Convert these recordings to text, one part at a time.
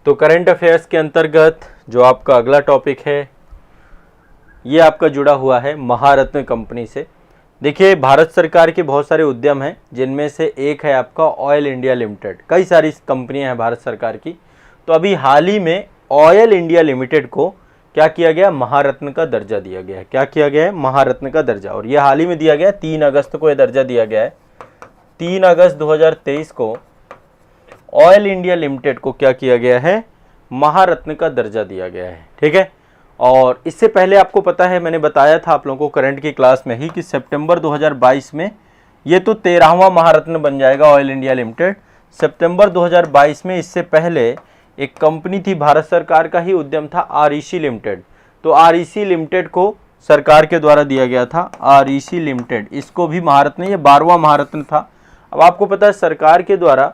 तो current affairs के अंतर्गत जो आपका अगला टॉपिक है ये आपका जुड़ा हुआ है महारत्न कंपनी से। देखिए, भारत सरकार के बहुत सारे उद्यम हैं, जिनमें से एक है आपका ऑयल इंडिया लिमिटेड। कई सारी कंपनियां हैं भारत सरकार की। तो अभी हाल ही में ऑयल इंडिया लिमिटेड को क्या किया गया, महारत्न का दर्जा दिया गया है। क्या किया गया है, महारत्न का दर्जा। और ये हाल ही में दिया गया, 3 अगस्त को यह दर्जा दिया गया है। 3 अगस्त 2023 को ऑयल इंडिया लिमिटेड को क्या किया गया है, महारत्न का दर्जा दिया गया है। ठीक है। और इससे पहले आपको पता है, मैंने बताया था आप लोगों को करंट की क्लास में ही कि सितंबर 2022 में ये तो 13वां महारत्न बन जाएगा ऑयल इंडिया लिमिटेड। सितंबर 2022 में इससे पहले एक कंपनी थी, भारत सरकार का ही उद्यम था, आरईसी लिमिटेड। तो आरईसी लिमिटेड को सरकार के द्वारा दिया गया था, आरईसी लिमिटेड, इसको भी महारत्न, ये 12वां महारत्न था। अब आपको पता है सरकार के द्वारा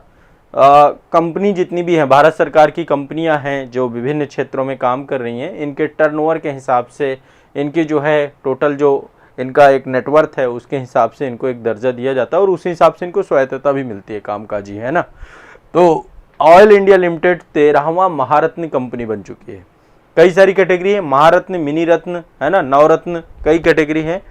कंपनी जितनी भी है, भारत सरकार की कंपनियां हैं जो विभिन्न क्षेत्रों में काम कर रही हैं, इनके टर्नओवर के हिसाब से, इनकी जो है टोटल जो इनका एक नेटवर्थ है उसके हिसाब से इनको एक दर्जा दिया जाता है और उसी हिसाब से इनको स्वायत्तता भी मिलती है कामकाजी, है ना। तो ऑयल इंडिया लिमिटेड 13वां महारत्न कंपनी बन चुकी है। कई सारी कैटेगरी है, महारत्न, मिनी रत्न, है ना, नवरत्न, कई कैटेगरी है।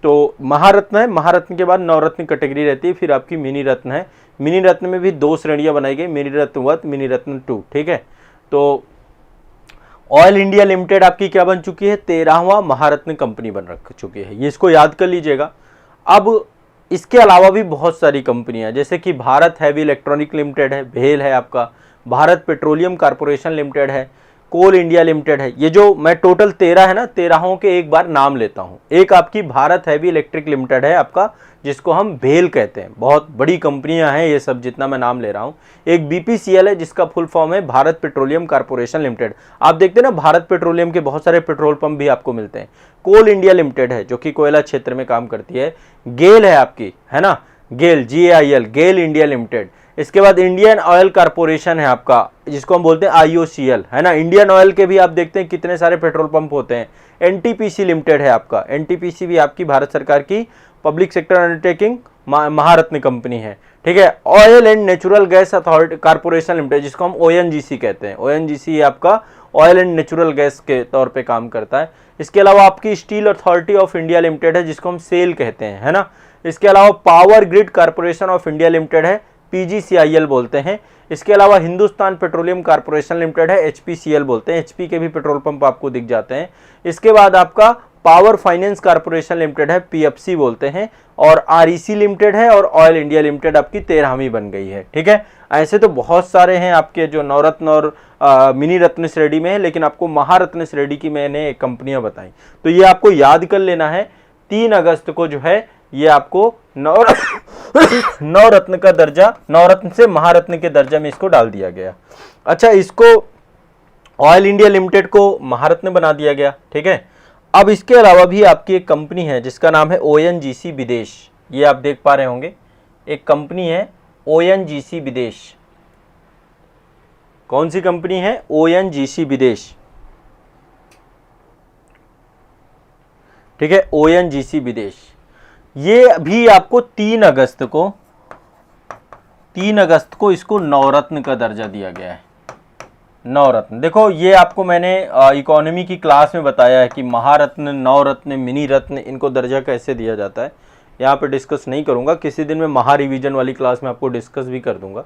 तो महारत्न है, महारत्न के बाद नवरत्न कैटेगरी रहती है, फिर आपकी मिनी रत्न है। मिनी रत्न में भी 2 श्रेणियां बनाई गई, मिनी रत्न 1, मिनी रत्न 2। ठीक है। तो ऑयल इंडिया लिमिटेड आपकी क्या बन चुकी है, 13वां महारत्न कंपनी बन रख चुकी है। ये इसको याद कर लीजिएगा। अब इसके अलावा भी बहुत सारी कंपनियां, जैसे कि भारत हैवी इलेक्ट्रॉनिक लिमिटेड है, भेल है आपका, भारत पेट्रोलियम कॉर्पोरेशन लिमिटेड है, कोल इंडिया लिमिटेड है। ये जो मैं टोटल 13 है ना, 13 के एक बार नाम लेता हूं। एक आपकी भारत हैवी इलेक्ट्रिक लिमिटेड है आपका, जिसको हम भेल कहते हैं। बहुत बड़ी कंपनियां हैं ये सब, जितना मैं नाम ले रहा हूं। एक बीपीसीएल है, जिसका फुल फॉर्म है भारत पेट्रोलियम कॉर्पोरेशन लिमिटेड। आप देखते हैं ना, भारत पेट्रोलियम के बहुत सारे पेट्रोल पंप भी आपको मिलते हैं। कोल इंडिया लिमिटेड है, जो कि कोयला क्षेत्र में काम करती है। गेल है आपकी, है ना, गेल, GAIL, गेल इंडिया लिमिटेड। इसके बाद इंडियन ऑयल कॉर्पोरेशन है आपका, जिसको हम बोलते हैं IOCL, है ना। इंडियन ऑयल के भी आप देखते हैं कितने सारे पेट्रोल पंप होते हैं। NTPC लिमिटेड है आपका, NTPC भी आपकी भारत सरकार की पब्लिक सेक्टर अंडरटेकिंग महारत्न कंपनी है। ठीक है। Oil and natural gas authority corporation limited, जिसको हम ONGC कहते हैं। ONGC आपका ऑयल एंड नेचुरल गैस के तौर पे काम करता है। इसके अलावा आपकी steel authority of India limited है, जिसको हम सेल कहते हैं, है ना। इसके अलावा power grid corporation of India limited है, PGCIL बोलते हैं। इसके अलावा हिंदुस्तान पेट्रोलियम कॉर्पोरेशन लिमिटेड है, HPCL बोलते हैं। HP के भी पेट्रोल पंप आपको दिख जाते हैं। इसके बाद आपका पावर फाइनेंस कॉर्पोरेशन लिमिटेड है, PFC बोलते हैं। और REC लिमिटेड है, और ऑयल इंडिया लिमिटेड आपकी 13वीं बन गई है। ठीक है। ऐसे तो बहुत सारे हैं आपके जो नवरत्न और मिनी रत्न श्रेणी में है, लेकिन आपको महारत्न श्रेणी की मैंने कंपनियां बताई, तो ये आपको याद कर लेना है। 3 अगस्त को जो है ये आपको नवरत्न का दर्जा, नवरत्न से महारत्न के दर्जा में इसको डाल दिया गया। अच्छा, इसको ऑयल इंडिया लिमिटेड को महारत्न बना दिया गया। ठीक है। अब इसके अलावा भी आपकी एक कंपनी है जिसका नाम है ONGC विदेश। ये आप देख पा रहे होंगे, एक कंपनी है ONGC विदेश। कौन सी कंपनी है, ONGC विदेश। ठीक है, ONGC विदेश। ये भी आपको 3 अगस्त को इसको नवरत्न का दर्जा दिया गया है। नवरत्न, देखो ये आपको मैंने इकोनॉमी की क्लास में बताया है कि महारत्न, नवरत्न, मिनी रत्न, इनको दर्जा कैसे दिया जाता है। यहाँ पे डिस्कस नहीं करूंगा, किसी दिन मैं महा रिवीजन वाली क्लास में आपको डिस्कस भी कर दूंगा।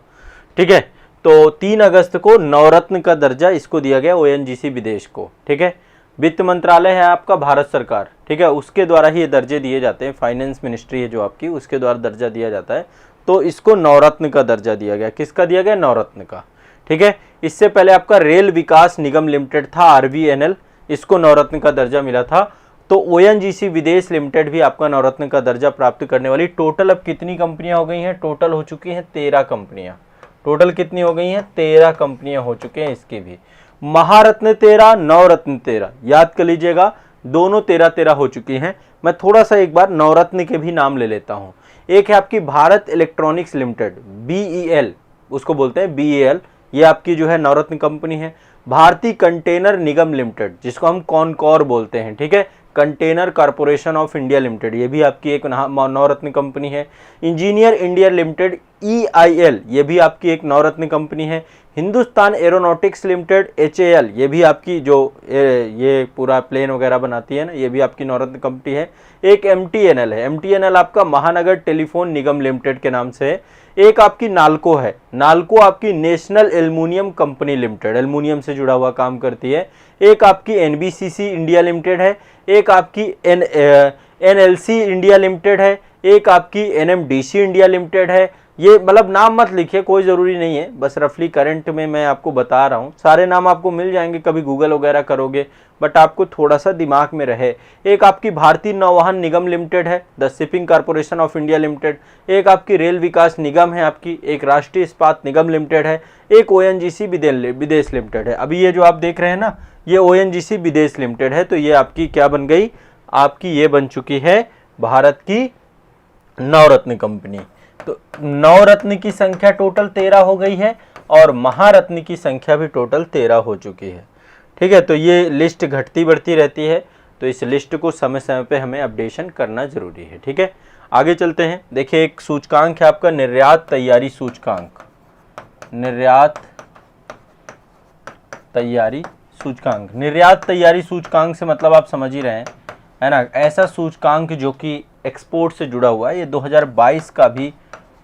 ठीक है। तो 3 अगस्त को नवरत्न का दर्जा इसको दिया गया, ONGC विदेश को। ठीक है। वित्त मंत्रालय है आपका, भारत सरकार, ठीक है, उसके द्वारा ही ये दर्जे दिए जाते हैं। फाइनेंस मिनिस्ट्री है जो आपकी, उसके द्वारा दर्जा दिया जाता है। तो इसको नवरत्न का दर्जा दिया गया। किसका दिया गया, नवरत्न का। ठीक है। इससे पहले आपका रेल विकास निगम लिमिटेड था, RVNL, इसको नवरत्न का दर्जा मिला था। तो ONGC विदेश लिमिटेड भी आपका नवरत्न का दर्जा प्राप्त करने वाली। टोटल अब कितनी कंपनियां हो गई हैं, टोटल हो चुकी हैं 13 कंपनियां। टोटल कितनी हो गई हैं, 13 कंपनियां हो चुके हैं इसके भी। महारत्न 13, नवरत्न 13, याद कर लीजिएगा, दोनों 13-13 हो चुकी हैं। मैं थोड़ा सा एक बार नवरत्न के भी नाम ले लेता हूं। एक है आपकी भारत इलेक्ट्रॉनिक्स लिमिटेड, BEL, उसको बोलते हैं BEL, ये आपकी जो है नवरत्न कंपनी है। भारतीय कंटेनर निगम लिमिटेड, जिसको हम कॉनकॉर बोलते हैं। ठीक है। Container corporation of India limited, ये भी आपकी एक नवरत्न कंपनी है। इंजीनियर इंडिया लिमिटेड, EIL, ये भी आपकी एक नवरत्न कंपनी है। हिंदुस्तान एरोनॉटिक्स लिमिटेड HAL, ये भी आपकी जो ये पूरा प्लेन वगैरह बनाती है ना, ये भी आपकी नवरत्न कंपनी है। एक MTNL है, MTNL आपका महानगर टेलीफोन निगम लिमिटेड के नाम से है। एक आपकी नाल्को है, नाल्को आपकी national aluminium company limited, aluminium से जुड़ा हुआ काम करती है। एक आपकी NBCC इंडिया लिमिटेड है। एक आपकी NLC इंडिया लिमिटेड है। एक आपकी NMDC इंडिया लिमिटेड है। ये मतलब नाम मत लिखिए, कोई ज़रूरी नहीं है, बस रफली करंट में मैं आपको बता रहा हूँ। सारे नाम आपको मिल जाएंगे कभी गूगल वगैरह करोगे, बट आपको थोड़ा सा दिमाग में रहे। एक आपकी भारतीय नौवहन निगम लिमिटेड है, the shipping corporation of India limited. एक आपकी रेल विकास निगम है आपकी। एक राष्ट्रीय इस्पात निगम लिमिटेड है। एक ONGC विदेश लिमिटेड है। अभी ये जो आप देख रहे हैं ना, ये ONGC विदेश लिमिटेड है। तो ये आपकी क्या बन गई, आपकी ये बन चुकी है भारत की नवरत्न कंपनी। तो नवरत्न की संख्या टोटल 13 हो गई है और महारत्न की संख्या भी टोटल 13 हो चुकी है। ठीक है, तो ये लिस्ट घटती बढ़ती रहती है, तो इस लिस्ट को समय समय पे हमें अपडेशन करना जरूरी है। ठीक है, आगे चलते हैं। देखिए, एक सूचकांक है आपका निर्यात तैयारी सूचकांक। निर्यात तैयारी सूचकांक, निर्यात तैयारी सूचकांक से मतलब आप समझ ही रहे हैं, है ना। ऐसा सूचकांक जो कि एक्सपोर्ट से जुड़ा हुआ है। ये 2022 का भी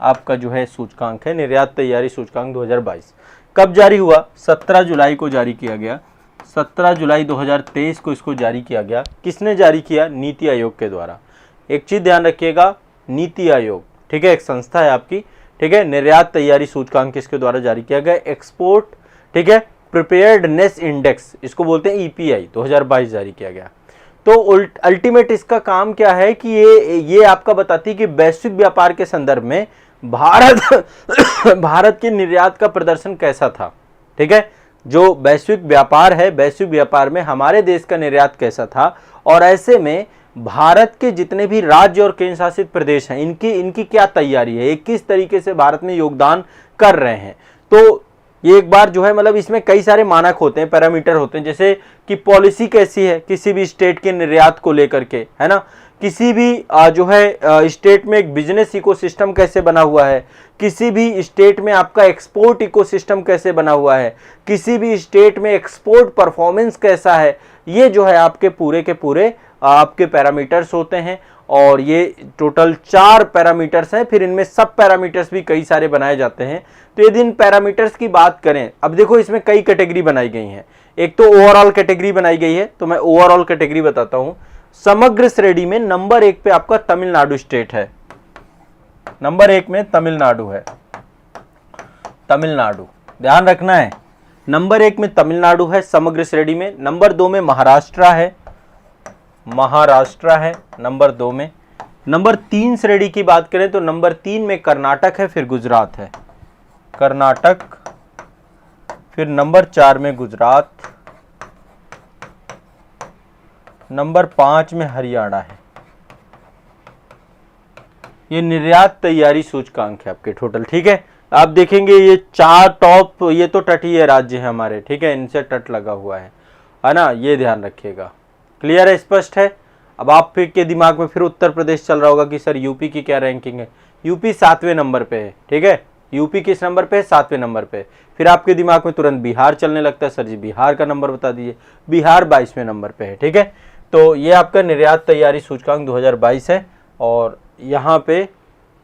आपका जो है सूचकांक है, निर्यात तैयारी सूचकांक 2022। कब जारी हुआ? 17 जुलाई को जारी किया गया। 17 जुलाई 2023 को इसको जारी किया गया। किसने जारी किया? नीति आयोग के द्वारा। एक चीज ध्यान रखिएगा, नीति आयोग, ठीक है, एक संस्था है आपकी। ठीक है, निर्यात तैयारी सूचकांक किसके द्वारा जारी किया गया? एक्सपोर्ट, ठीक है, प्रिपेयर्डनेस इंडेक्स, इसको बोलते हैं EPI, 2022 जारी किया गया। तो अल्टीमेट इसका काम क्या है कि ये आपका बताती है कि वैश्विक व्यापार के संदर्भ में भारत के निर्यात का प्रदर्शन कैसा था। ठीक है, जो वैश्विक व्यापार है, वैश्विक व्यापार में हमारे देश का निर्यात कैसा था, और ऐसे में भारत के जितने भी राज्य और केंद्र शासित प्रदेश हैं, इनकी क्या तैयारी है, किस तरीके से भारत में योगदान कर रहे हैं। तो ये एक बार जो है, मतलब इसमें कई सारे मानक होते हैं, पैरामीटर होते हैं, जैसे कि पॉलिसी कैसी है किसी भी स्टेट के निर्यात को लेकर के, है ना। किसी भी जो है स्टेट में एक बिजनेस इकोसिस्टम कैसे बना हुआ है, किसी भी स्टेट में आपका एक्सपोर्ट इकोसिस्टम कैसे बना हुआ है, किसी भी स्टेट में एक्सपोर्ट परफॉर्मेंस कैसा है, ये जो है आपके पूरे के पूरे आपके पैरामीटर्स होते हैं। और ये टोटल 4 पैरामीटर्स हैं, फिर इनमें सब पैरामीटर्स भी कई सारे बनाए जाते हैं। तो यदि इन पैरामीटर्स की बात करें, अब देखो इसमें कई कैटेगरी बनाई गई हैं। एक तो ओवरऑल कैटेगरी बनाई गई है, तो मैं ओवरऑल कैटेगरी बताता हूं। समग्र श्रेणी में नंबर 1 पे आपका तमिलनाडु स्टेट है, नंबर 1 में तमिलनाडु है। तमिलनाडु ध्यान रखना है, नंबर 1 में तमिलनाडु है समग्र श्रेणी में। नंबर 2 में महाराष्ट्र है, महाराष्ट्र है नंबर 2 में। नंबर 3 श्रेणी की बात करें तो नंबर 3 में कर्नाटक है, फिर गुजरात है, कर्नाटक, फिर नंबर 4 में गुजरात, नंबर 5 में हरियाणा है। ये निर्यात तैयारी सूचकांक है आपके टोटल। ठीक है, आप देखेंगे ये 4 टॉप, ये तो तटीय राज्य है हमारे, ठीक है, इनसे तट लगा हुआ है ना, ये ध्यान रखिएगा। क्लियर है, स्पष्ट है। अब आप फिर के दिमाग में फिर उत्तर प्रदेश चल रहा होगा कि सर यूपी की क्या रैंकिंग है। यूपी 7वें नंबर पे है, ठीक है, यूपी किस नंबर पे है? 7वें नंबर पे। फिर आपके दिमाग में तुरंत बिहार चलने लगता है, सर जी बिहार का नंबर बता दीजिए। बिहार 22वें नंबर पे है। ठीक है, तो ये आपका निर्यात तैयारी सूचकांक 2022 है, और यहाँ पे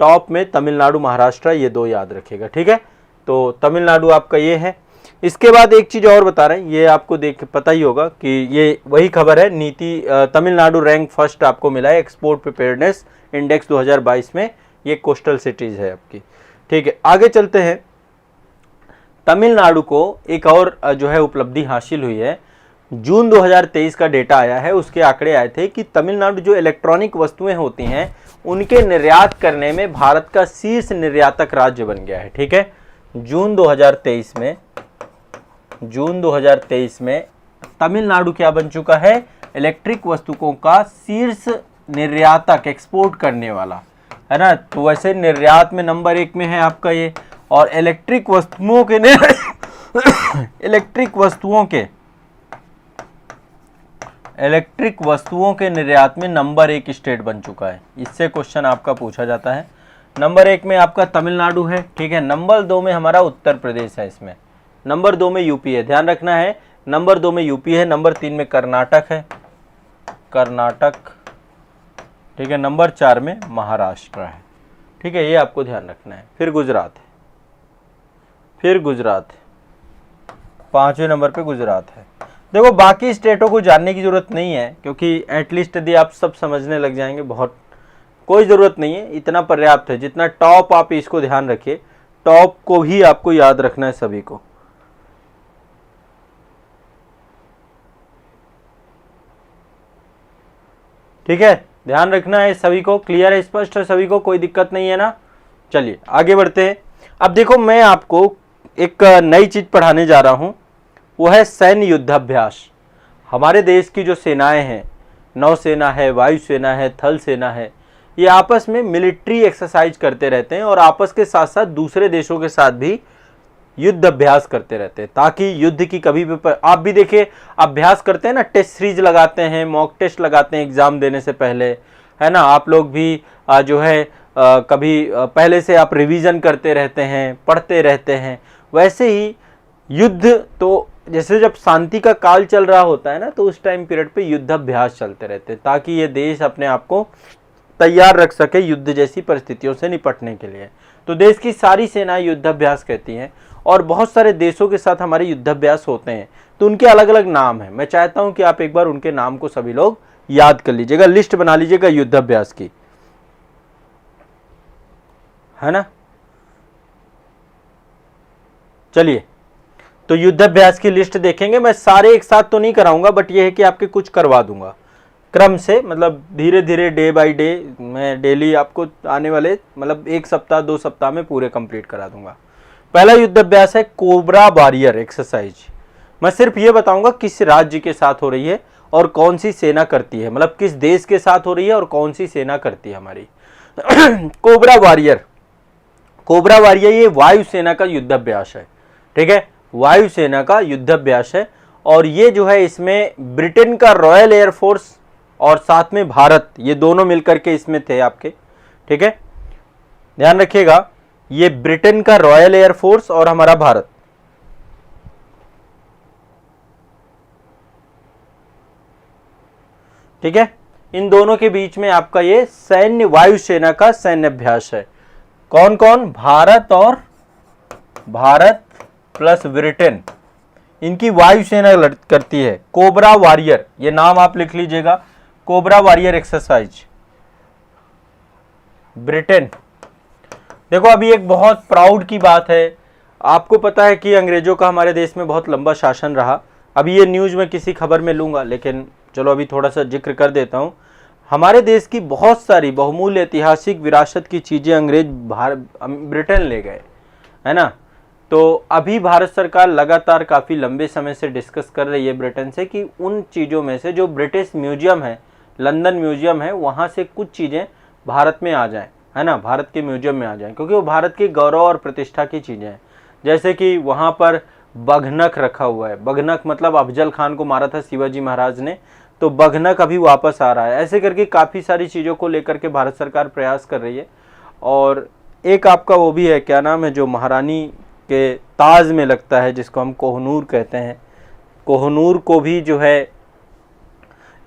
टॉप में तमिलनाडु, महाराष्ट्र, ये 2 याद रखिएगा। ठीक है, तो तमिलनाडु आपका ये है। इसके बाद एक चीज और बता रहे हैं, ये आपको देख पता ही होगा कि ये वही खबर है, नीति तमिलनाडु रैंक फर्स्ट आपको मिला है एक्सपोर्ट प्रिपेयर्डनेस इंडेक्स 2022 में। ये कोस्टल सिटीज है आपकी। ठीक है, आगे चलते हैं। तमिलनाडु को एक और जो है उपलब्धि हासिल हुई है। जून 2023 का डेटा आया है, उसके आंकड़े आए थे कि तमिलनाडु जो इलेक्ट्रॉनिक वस्तुएं होती हैं उनके निर्यात करने में भारत का शीर्ष निर्यातक राज्य बन गया है। ठीक है, जून 2023 में तमिलनाडु क्या बन चुका है? इलेक्ट्रिक वस्तुओं का शीर्ष निर्यातक, एक्सपोर्ट करने वाला, है ना। तो वैसे निर्यात में नंबर 1 में है आपका ये, और इलेक्ट्रिक वस्तुओं के निर्यात में नंबर 1 स्टेट बन चुका है। इससे क्वेश्चन आपका पूछा जाता है। नंबर 1 में आपका तमिलनाडु है, ठीक है। नंबर 2 में हमारा उत्तर प्रदेश है, इसमें नंबर 2 में यूपी है, ध्यान रखना है, नंबर 2 में यूपी है, नंबर 3 में कर्नाटक है, कर्नाटक, ठीक है। नंबर 4 में महाराष्ट्र है, ठीक है, ये आपको ध्यान रखना है। फिर गुजरात है, फिर गुजरात है, 5वें नंबर पे गुजरात है। देखो बाकी स्टेटों को जानने की ज़रूरत नहीं है, क्योंकि एटलीस्ट यदि आप सब समझने लग जाएंगे, बहुत कोई ज़रूरत नहीं है, इतना पर्याप्त है। जितना टॉप आप इसको ध्यान रखिए, टॉप को ही आपको याद रखना है सभी को। ठीक है, ध्यान रखना है सभी को, क्लियर है, स्पष्ट है सभी को, कोई दिक्कत नहीं है ना। चलिए आगे बढ़ते हैं। अब देखो मैं आपको एक नई चीज पढ़ाने जा रहा हूं, वो है सैन्य युद्धाभ्यास। हमारे देश की जो सेनाएं हैं, नौसेना है, वायुसेना है, थल सेना है, ये आपस में मिलिट्री एक्सरसाइज करते रहते हैं और आपस के साथ साथ दूसरे देशों के साथ भी युद्ध अभ्यास करते रहते हैं, ताकि युद्ध की कभी भी आप भी देखिए अभ्यास करते हैं ना, टेस्ट सीरीज लगाते हैं, मॉक टेस्ट लगाते हैं एग्जाम देने से पहले, है ना। आप लोग भी जो है कभी पहले से आप रिवीजन करते रहते हैं, पढ़ते रहते हैं। वैसे ही युद्ध, तो जैसे जब शांति का काल चल रहा होता है ना, तो उस टाइम पीरियड पे युद्ध अभ्यास चलते रहते हैं, ताकि ये देश अपने आप को तैयार रख सके युद्ध जैसी परिस्थितियों से निपटने के लिए। तो देश की सारी सेनाएं युद्धाभ्यास कहती हैं और बहुत सारे देशों के साथ हमारे युद्धाभ्यास होते हैं, तो उनके अलग अलग नाम हैं। मैं चाहता हूं कि आप एक बार उनके नाम को सभी लोग याद कर लीजिएगा, लिस्ट बना लीजिएगा युद्धाभ्यास की, है ना। चलिए तो युद्धाभ्यास की लिस्ट देखेंगे। मैं सारे एक साथ तो नहीं कराऊंगा, बट ये है कि आपके कुछ करवा दूंगा क्रम से, मतलब धीरे धीरे, डे बाय डे। मैं डेली आपको आने वाले मतलब 1 सप्ताह 2 सप्ताह में पूरे कंप्लीट करा दूंगा। पहला युद्धाभ्यास है कोबरा वॉरियर एक्सरसाइज। मैं सिर्फ ये बताऊंगा किस राज्य के साथ हो रही है और कौन सी सेना करती है, मतलब किस देश के साथ हो रही है और कौन सी सेना करती है हमारी। कोबरा वॉरियर, कोबरा वॉरियर ये वायुसेना का युद्धाभ्यास है, ठीक है, वायुसेना का युद्धाभ्यास है। और ये जो है इसमें ब्रिटेन का रॉयल एयरफोर्स और साथ में भारत, ये दोनों मिलकर के इसमें थे आपके, ठीक है, ध्यान रखिएगा। ये ब्रिटेन का रॉयल एयरफोर्स और हमारा भारत, ठीक है, इन दोनों के बीच में आपका ये सैन्य वायुसेना का सैन्य अभ्यास है। कौन कौन? भारत और भारत प्लस ब्रिटेन, इनकी वायुसेना करती है। कोबरा वॉरियर, ये नाम आप लिख लीजिएगा, कोबरा वॉरियर एक्सरसाइज, ब्रिटेन। देखो अभी एक बहुत प्राउड की बात है, आपको पता है कि अंग्रेजों का हमारे देश में बहुत लंबा शासन रहा। अभी ये न्यूज़ में किसी खबर में लूँगा, लेकिन चलो अभी थोड़ा सा जिक्र कर देता हूँ। हमारे देश की बहुत सारी बहुमूल्य ऐतिहासिक विरासत की चीज़ें अंग्रेज ब्रिटेन ले गए, है ना। तो अभी भारत सरकार लगातार काफ़ी लंबे समय से डिस्कस कर रही है ब्रिटेन से कि उन चीज़ों में से जो ब्रिटिश म्यूजियम है, लंदन म्यूजियम है, वहाँ से कुछ चीज़ें भारत में आ जाएं, है ना, भारत के म्यूजियम में आ जाएं, क्योंकि वो भारत के गौरव और प्रतिष्ठा की चीज़ें हैं। जैसे कि वहाँ पर बघनक रखा हुआ है, बघनक मतलब अफजल खान को मारा था शिवाजी महाराज ने, तो बघनक अभी वापस आ रहा है। ऐसे करके काफ़ी सारी चीज़ों को लेकर के भारत सरकार प्रयास कर रही है। और एक आपका वो भी है, क्या नाम है, जो महारानी के ताज में लगता है, जिसको हम कोहनूर कहते हैं, कोहनूर को भी जो है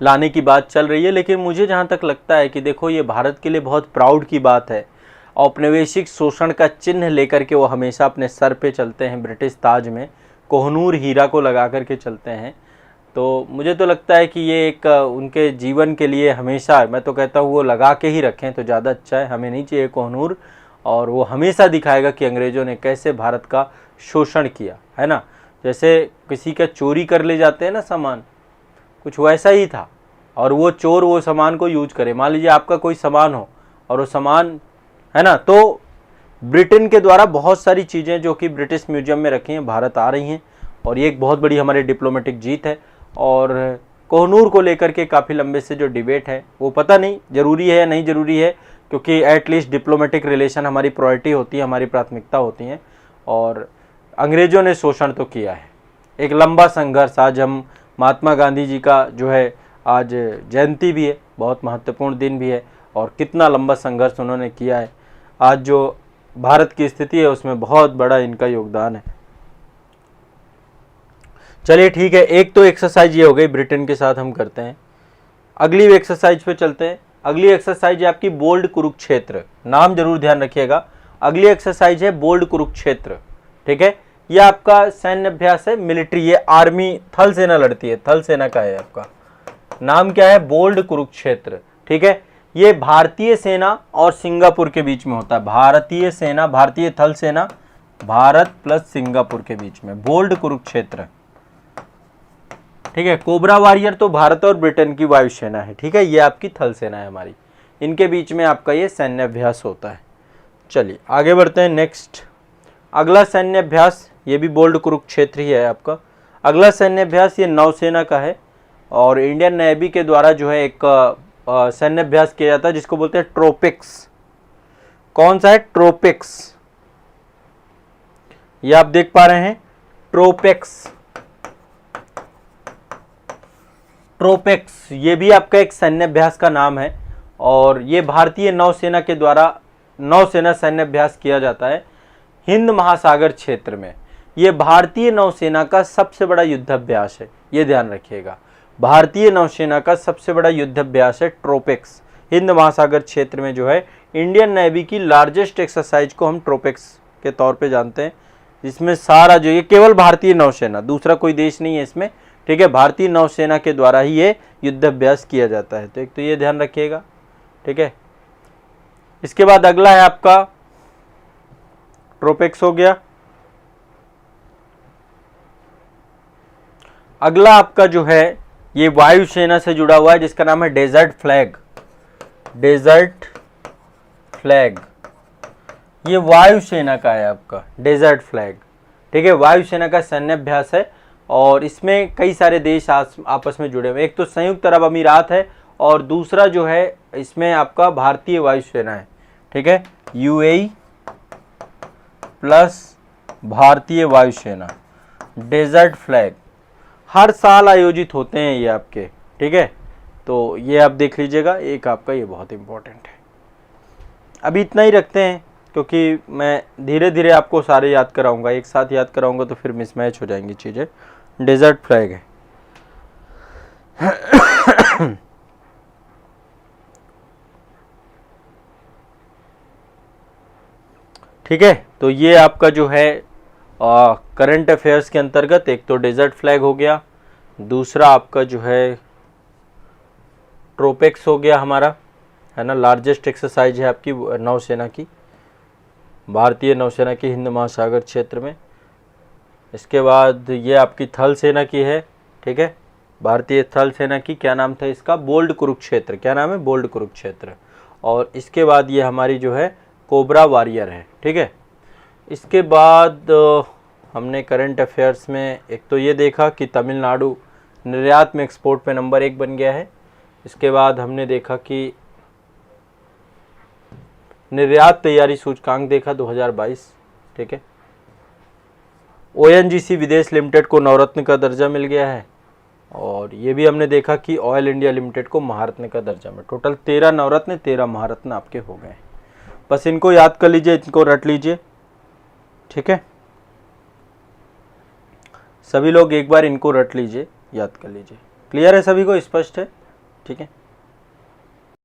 लाने की बात चल रही है। लेकिन मुझे जहाँ तक लगता है कि देखो ये भारत के लिए बहुत प्राउड की बात है। औपनिवेशिक शोषण का चिन्ह लेकर के वो हमेशा अपने सर पे चलते हैं, ब्रिटिश ताज में कोहनूर हीरा को लगा करके चलते हैं। तो मुझे तो लगता है कि ये एक उनके जीवन के लिए हमेशा, मैं तो कहता हूँ वो लगा के ही रखें तो ज़्यादा अच्छा है, हमें नहीं चाहिए कोहनूर। और वो हमेशा दिखाएगा कि अंग्रेज़ों ने कैसे भारत का शोषण किया, है ना। जैसे किसी का चोरी कर ले जाते हैं ना सामान, कुछ वैसा ही था। और वो चोर वो सामान को यूज करे, मान लीजिए आपका कोई सामान हो और वो सामान, है ना, तो ब्रिटेन के द्वारा बहुत सारी चीज़ें जो कि ब्रिटिश म्यूजियम में रखी हैं भारत आ रही हैं। और ये एक बहुत बड़ी हमारी डिप्लोमेटिक जीत है। और कोहनूर को लेकर के काफ़ी लंबे से जो डिबेट है, वो पता नहीं ज़रूरी है या नहीं ज़रूरी है, क्योंकि एटलीस्ट डिप्लोमेटिक रिलेशन हमारी प्रायोरिटी होती है, हमारी प्राथमिकता होती हैं। और अंग्रेज़ों ने शोषण तो किया है, एक लंबा संघर्ष। आज हम महात्मा गांधी जी का जो है आज जयंती भी है, बहुत महत्वपूर्ण दिन भी है, और कितना लंबा संघर्ष उन्होंने किया है। आज जो भारत की स्थिति है उसमें बहुत बड़ा इनका योगदान है। चलिए ठीक है, एक तो एक्सरसाइज ये हो गई, ब्रिटेन के साथ हम करते हैं। अगली एक्सरसाइज पे चलते हैं। अगली एक्सरसाइज है आपकी बोल्ड कुरुक्षेत्र, नाम जरूर ध्यान रखिएगा। अगली एक्सरसाइज है बोल्ड कुरुक्षेत्र, ठीक है। ये आपका सैन्य अभ्यास है, मिलिट्री, ये आर्मी, थल सेना लड़ती है, थल सेना का है आपका। नाम क्या है? बोल्ड कुरुक्षेत्र, ठीक है। ये भारतीय सेना और सिंगापुर के बीच में होता है। भारतीय सेना, भारतीय थल सेना, भारत प्लस सिंगापुर के बीच में बोल्ड कुरुक्षेत्र, ठीक है। कोबरा वॉरियर तो भारत और ब्रिटेन की वायुसेना है, ठीक है। ये आपकी थल सेना है हमारी, इनके बीच में आपका ये सैन्य अभ्यास होता है। चलिए आगे बढ़ते हैं। नेक्स्ट अगला सैन्य अभ्यास, ये भी बोल्ड कुरुक्षेत्र ही है आपका। अगला सैन्य अभ्यास ये नौसेना का है और इंडियन नेवी के द्वारा जो है एक सैन्य अभ्यास किया जाता है जिसको बोलते हैं ट्रोपिक्स। कौन सा है? ट्रोपिक्स। ये आप देख पा रहे हैं, ट्रोपिक्स, ट्रोपिक्स, ये भी आपका एक सैन्य अभ्यास का नाम है और ये भारतीय नौसेना के द्वारा नौसेना सैन्य अभ्यास किया जाता है हिंद महासागर क्षेत्र में। ये भारतीय नौसेना का सबसे बड़ा युद्धाभ्यास है, ये ध्यान रखिएगा। भारतीय नौसेना का सबसे बड़ा युद्धाभ्यास है ट्रोपिक्स, हिंद महासागर क्षेत्र में जो है इंडियन नेवी की लार्जेस्ट एक्सरसाइज को हम ट्रोपिक्स के तौर पे जानते हैं। इसमें सारा जो, ये केवल भारतीय नौसेना, दूसरा कोई देश नहीं है इसमें, ठीक है। भारतीय नौसेना के द्वारा ही ये युद्धाभ्यास किया जाता है, तो एक तो ये ध्यान रखिएगा, ठीक है। इसके बाद अगला है आपका ट्रोपिक्स हो गया। अगला आपका जो है ये वायुसेना से जुड़ा हुआ है जिसका नाम है डेजर्ट फ्लैग। डेजर्ट फ्लैग ये वायुसेना का है आपका, डेजर्ट फ्लैग, ठीक है। वायुसेना का सैन्य अभ्यास है और इसमें कई सारे देश आपस में जुड़े हुए। एक तो संयुक्त अरब अमीरात है और दूसरा जो है इसमें आपका भारतीय वायुसेना है, ठीक है। यूएई प्लस भारतीय वायुसेना, डेजर्ट फ्लैग हर साल आयोजित होते हैं ये आपके, ठीक है। तो ये आप देख लीजिएगा, एक आपका ये बहुत इंपॉर्टेंट है। अभी इतना ही रखते हैं क्योंकि मैं धीरे धीरे आपको सारे याद कराऊंगा, एक साथ याद कराऊंगा तो फिर मिसमैच हो जाएंगी चीज़ें। डेजर्ट फ्लैग है ठीक है। तो ये आपका जो है करंट अफेयर्स के अंतर्गत एक तो डेजर्ट फ्लैग हो गया, दूसरा आपका जो है ट्रोपिक्स हो गया हमारा, है ना। लार्जेस्ट एक्सरसाइज है आपकी नौसेना की, भारतीय नौसेना की हिंद महासागर क्षेत्र में। इसके बाद ये आपकी थल सेना की है, ठीक है। भारतीय थल सेना की क्या नाम था इसका? बोल्ड कुरुक्षेत्र। क्या नाम है? बोल्ड कुरुक्षेत्र। और इसके बाद ये हमारी जो है कोबरा वॉरियर है, ठीक है। इसके बाद हमने करंट अफेयर्स में एक तो ये देखा कि तमिलनाडु निर्यात में एक्सपोर्ट पे नंबर 1 बन गया है। इसके बाद हमने देखा कि निर्यात तैयारी सूचकांक देखा 2022, ठीक है। ओएनजीसी विदेश लिमिटेड को नवरत्न का दर्जा मिल गया है और ये भी हमने देखा कि ऑयल इंडिया लिमिटेड को महारत्न का दर्जा में। टोटल 13 नवरत्न 13 महारत्न आपके हो गए। बस इनको याद कर लीजिए, इनको रट लीजिए, ठीक है। सभी लोग एक बार इनको रट लीजिए, याद कर लीजिए। क्लियर है? सभी को स्पष्ट है? ठीक है।